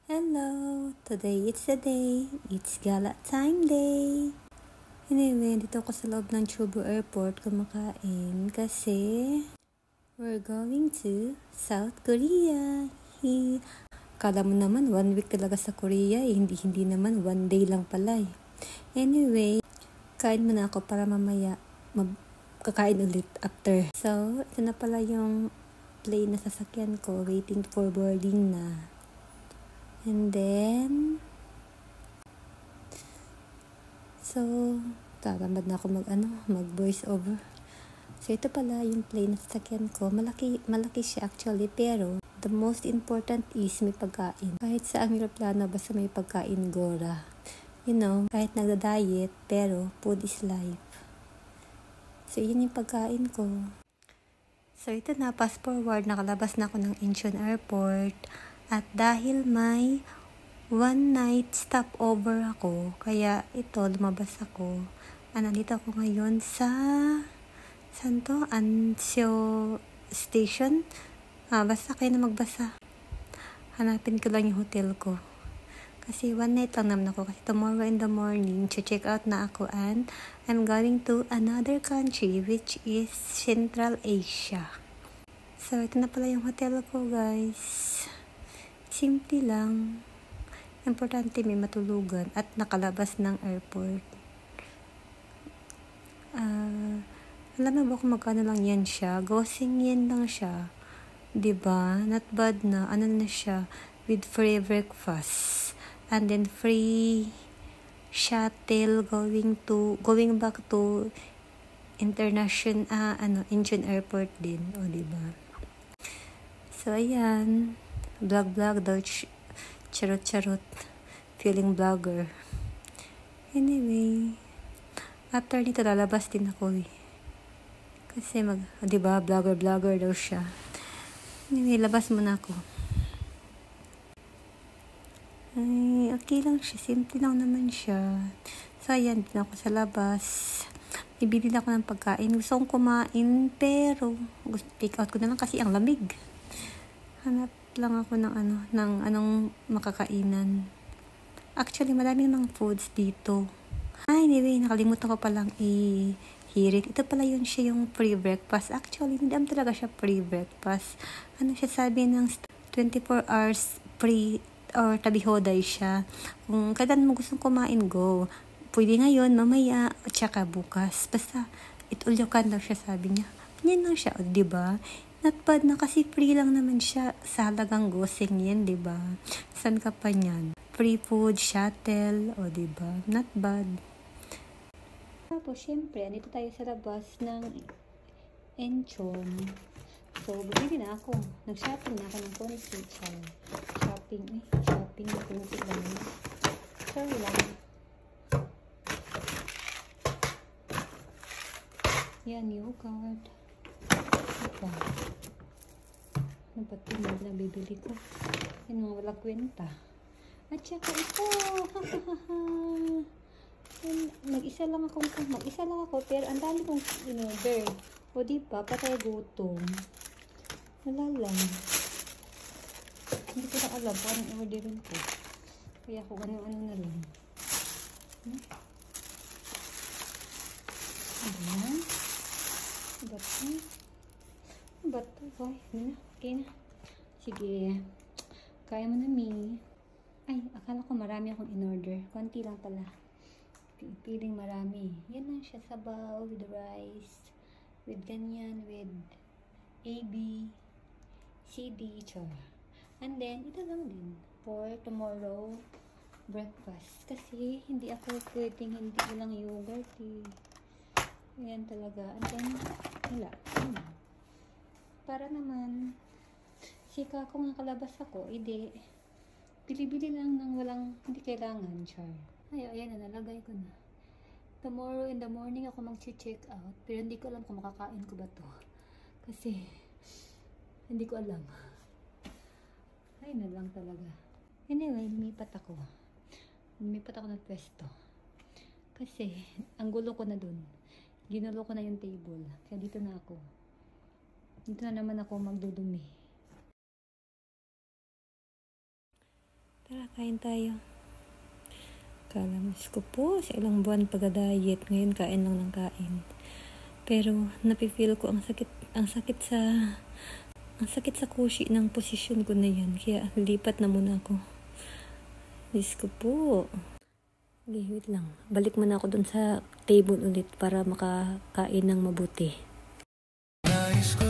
Hello! Today it's the day. It's gala time day. Anyway, dito ako sa loob ng Chubu Airport kumakain kasi we're going to South Korea. Kala mo naman 1 week talaga sa Korea eh. Hindi naman 1 day lang pala eh. Anyway, kain muna ako para mamaya kakain ulit after. So, ito na pala yung plane na sasakyan ko, waiting for boarding na. And then, so, tatamad na ako mag voice over. So, ito pala yung plane na sasakyan ko. Malaki siya actually, pero the most important is may pagkain. Kahit sa aeroplano, basta may pagkain, gora. You know, kahit nagda-diet, pero food is life. So, yun yung pagkain ko. So, ito na, fast forward, nakalabas na ako ng Incheon Airport. At dahil may 1 night stopover ako, kaya ito, lumabas ako. Nandito ako ngayon sa, saan to? Anseo Station. Basta kayo na magbasa. Hanapin ko lang yung hotel ko. Kasi 1 night lang naman ako. Kasi tomorrow in the morning, check out na ako and I'm going to another country which is Central Asia. So, ito na pala yung hotel ko, guys. Simple lang. Importante may matulugan at nakalabas ng airport. Alam mo ba kung magkano lang yan siya? Goseng yen lang siya. Diba? Not bad na. Ano na siya? With free breakfast. And then free shuttle going back to international, Incheon Airport din. O, diba? So, ayan. Vlog daw, charot, feeling vlogger. Anyway, after nito lalabas din ako eh. Kasi diba, vlogger daw siya. Anyway, labas muna ako. Ay, okay lang siya, simple lang naman siya. So, ayan, din ako sa labas. Ibili ako ng pagkain. Gusto kong kumain, pero pick out ko na lang kasi ang lamig. Hanap lang ako ng anong makakainan. Actually, marami namang foods dito. Anyway, nakalimutan ko palang i-hirit. Ito pala yun siya yung free breakfast. Actually, hindi naman talaga siya free breakfast. Siya sabi ng 24 hours free or tabi-hoday siya. Kung kailan mo gustong kumain, go. Pwede ngayon, mamaya, at saka bukas. Basta, it all you can daw siya, sabi niya. Yan lang siya, diba? Not bad na kasi free lang naman siya sa halagang goseng yan, diba? San ka pa niyan? Free food, shuttle, o diba? Not bad. Tapos, syempre, dito tayo sa labas ng Incheon. So, bumili na ako. Nag-shopping na ako ng konti. Shopping na konti lang. Sorry lang. Yan, yogurt. Ano ba ito na bibili ko? Yan mga wala kwenta. At saka ito. Mag-isa lang ako pero ang dami kong in-order. O diba, patay gutom. Wala lang. Hindi ko na alam kung anong orderin ko. Kaya kung ano-ano na lang. Ayan. Ba't ito? Okay na. Sige. Kaya mo na, Mi. Ay, akala ko marami akong in-order. Konti lang pala. Piling marami. Yan lang siya. Sabaw with rice. With ganyan. With AB. CD. Char. And then, ito lang din. For tomorrow breakfast. Kasi, hindi ako pwedeng hindi lang yogurt eh. Ayan talaga. And then, wala. Para naman, sika kung nakalabas ako, bili-bili lang ng walang, hindi kailangan, char. Ayan na, nalagay ko na. Tomorrow in the morning ako mag-check out, pero hindi ko alam kung makakain ko ba to. Kasi, hindi ko alam. Ay na lang talaga. Anyway, lumipat ako ng pwesto. Kasi, ang gulo ko na dun. Ginulo ko na yung table. Kaya dito na ako. Dito na naman ako magdudumi. Tara, kain tayo. Kalamis ko po, sa ilang buwan pag-diet, ngayon kain lang ng kain. Pero napifeel ko ang sakit sa kushi ng posisyon ko na yan. Kaya lipat na muna ako. Diyos ko po. Okay, wait lang. Balik muna ako dun sa table ulit para makakain ng mabuti. Nais ko